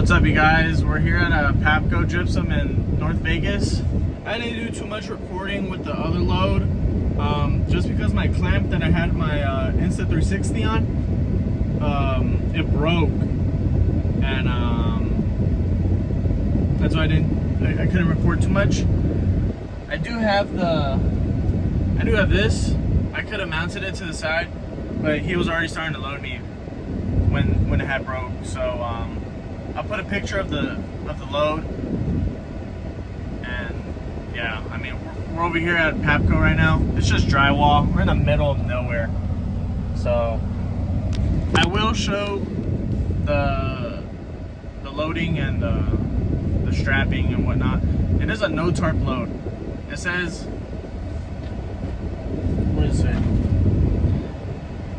What's up, you guys? We're here at a Papco Gypsum in North Vegas. I didn't do too much recording with the other load, just because my clamp that I had my Insta360 on, it broke, and that's why I couldn't record too much. I do have this. I could have mounted it to the side, but he was already starting to load me when it had broke. So I'll put a picture of the load, and yeah, I mean we're over here at Papco right now. It's just drywall. We're in the middle of nowhere, so I will show the loading and the strapping and whatnot. It is a no tarp load. It says, what does it say?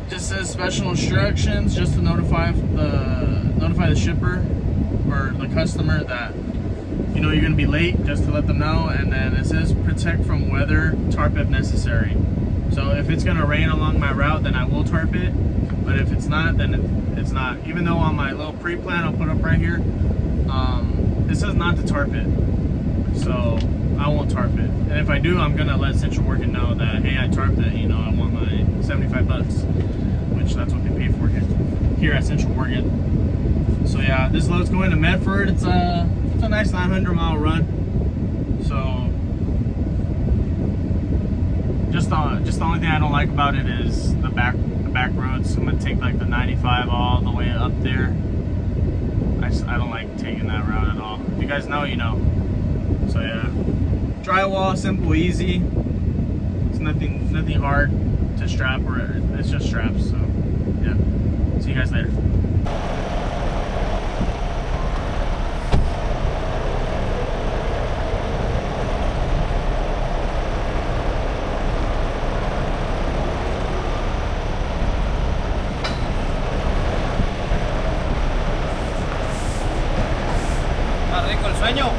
It just says special instructions, just to notify the shipper or the customer that you're going to be late, just to let them know. And then it says protect from weather, tarp if necessary. So if it's going to rain along my route, then I will tarp it. But if it's not, then it's not. Even though on my little pre-plan I'll put up right here, it says not to tarp it. So I won't tarp it. And if I do, I'm going to let Central Working know that, hey, I tarped it, I want my 75 bucks, which that's what they pay for here at Central Working. So yeah, this load's going to Medford. It's a nice 900-mile run. So just the only thing I don't like about it is the back roads. I'm gonna take like the 95 all the way up there. I don't like taking that route at all. If you guys know, you know. So yeah, drywall, simple, easy. It's nothing hard to strap, or it's just straps. So yeah, see you guys later. Rico el sueño.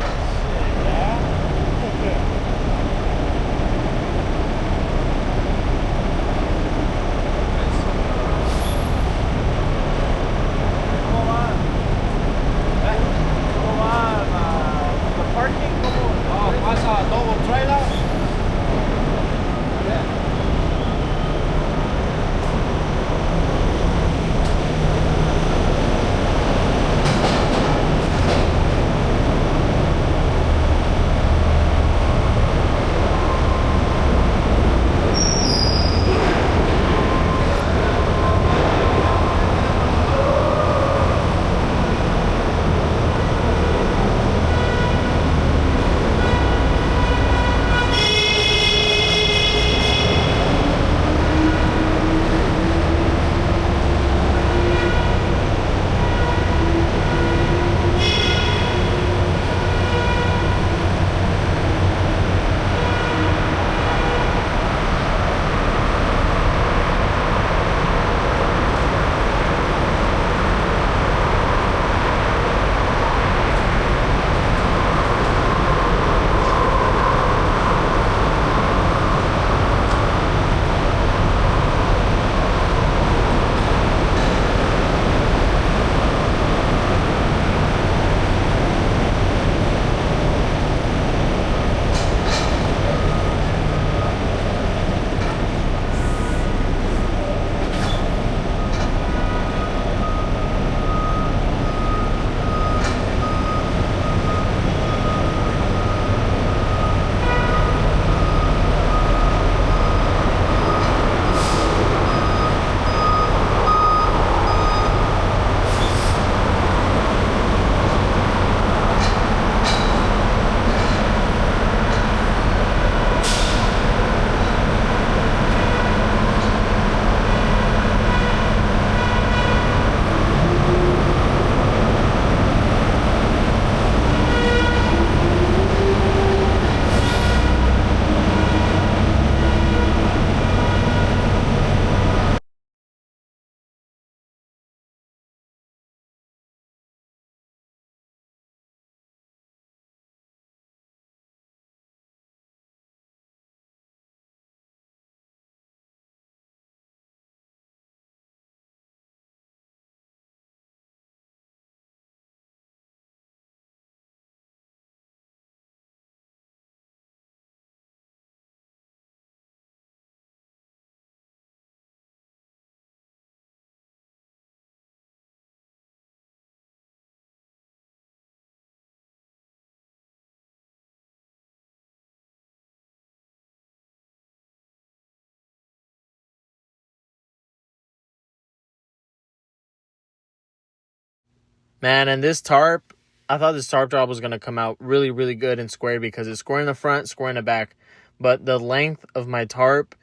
Man, and this tarp, I thought this tarp job was going to come out really, really good and square because it's square in the front, square in the back. But the length of my tarp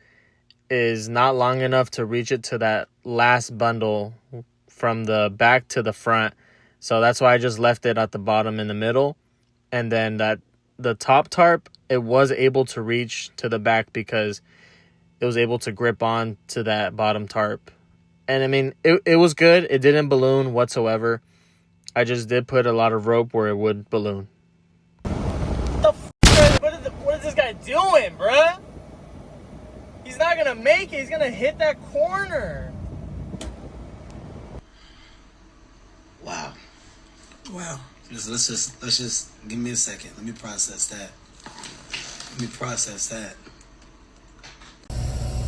is not long enough to reach it to that last bundle from the back to the front. So that's why I just left it at the bottom in the middle. And then the top tarp, it was able to reach to the back because it was able to grip on to that bottom tarp. And I mean, it was good. It didn't balloon whatsoever. I just did put a lot of rope where it would balloon. What is this guy doing, bruh? He's not gonna make it. He's gonna hit that corner. Wow. Let's just give me a second. Let me process that.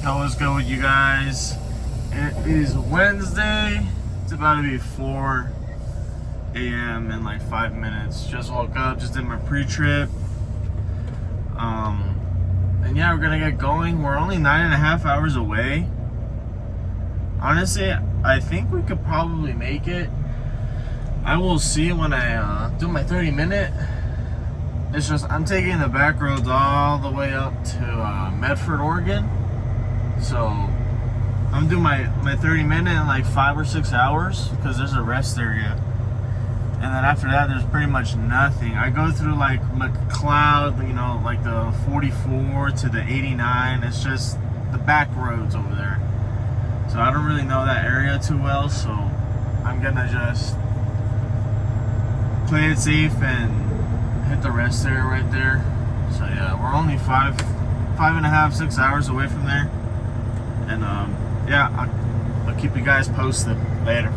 How was good with you guys? It is Wednesday. It's about to be 4 a.m. in like 5 minutes. Just woke up, just did my pre-trip. And yeah, we're gonna get going. We're only 9.5 hours away. Honestly, I think we could probably make it. I will see when I do my 30-minute. It's just I'm taking the back roads all the way up to Medford, Oregon. So I'm doing my 30-minute in like 5 or 6 hours because there's a rest area. And then after that, there's pretty much nothing. I go through like McLeod, you know, like the 44 to the 89. It's just the back roads over there. So I don't really know that area too well. So I'm gonna just play it safe and hit the rest area right there. So yeah, we're only 5.5, 6 hours away from there. And yeah, I'll keep you guys posted later.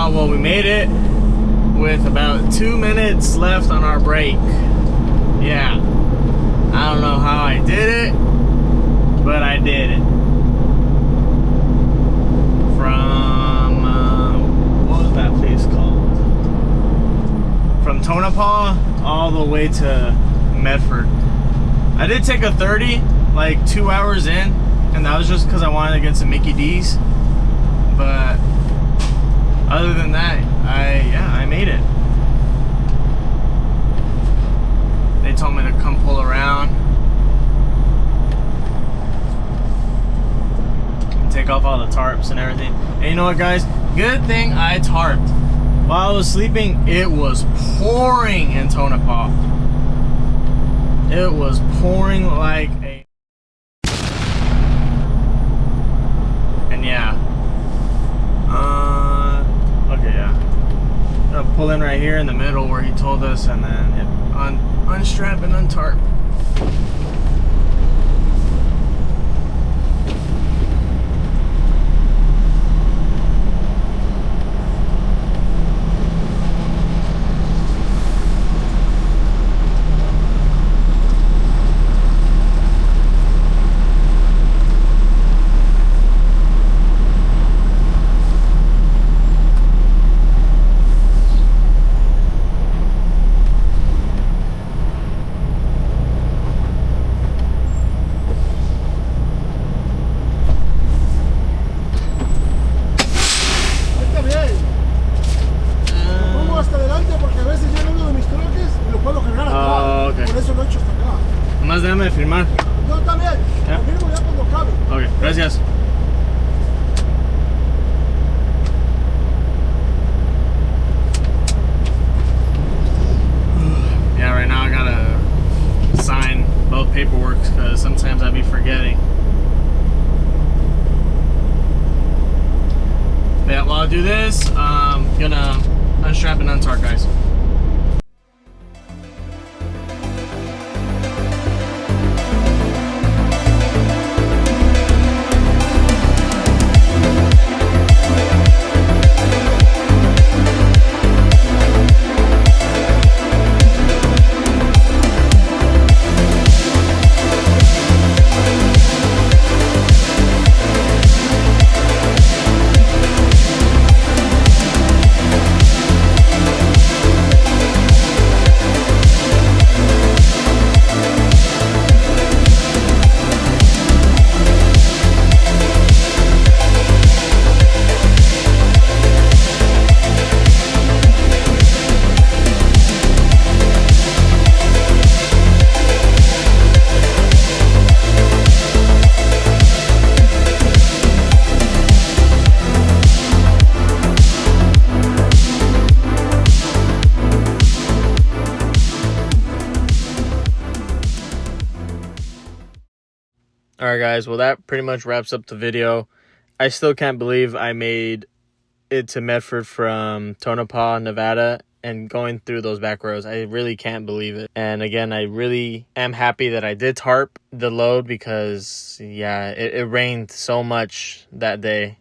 Well, we made it with about 2 minutes left on our break. Yeah, I don't know how I did it, but I did it. From what was that place called? From Tonopah all the way to Medford. I did take a 30 like 2 hours in, and that was just because I wanted to get some Mickey D's. But other than that, I made it. They told me to come pull around and take off all the tarps and everything. And you know what, guys? Good thing I tarped. While I was sleeping, it was pouring in Tonopah. It was pouring like a... And yeah. Okay, yeah. I'm gonna pull in right here in the middle where he told us, and then unstrap and untarp. Nomás déjame firmar. Yo también. Yeah. Firmo ya cuando acabe. Okay, gracias. Yeah, right now I gotta sign both paperwork because sometimes I be forgetting. Yeah, while I do this, I'm gonna unstrap and untarp, guys. Alright guys, well that pretty much wraps up the video. I still can't believe I made it to Medford from Tonopah, Nevada, and going through those back roads. I really can't believe it. And again, I really am happy that I did tarp the load because, yeah, it rained so much that day.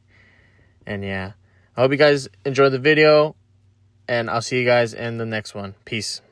And yeah, I hope you guys enjoyed the video, and I'll see you guys in the next one. Peace.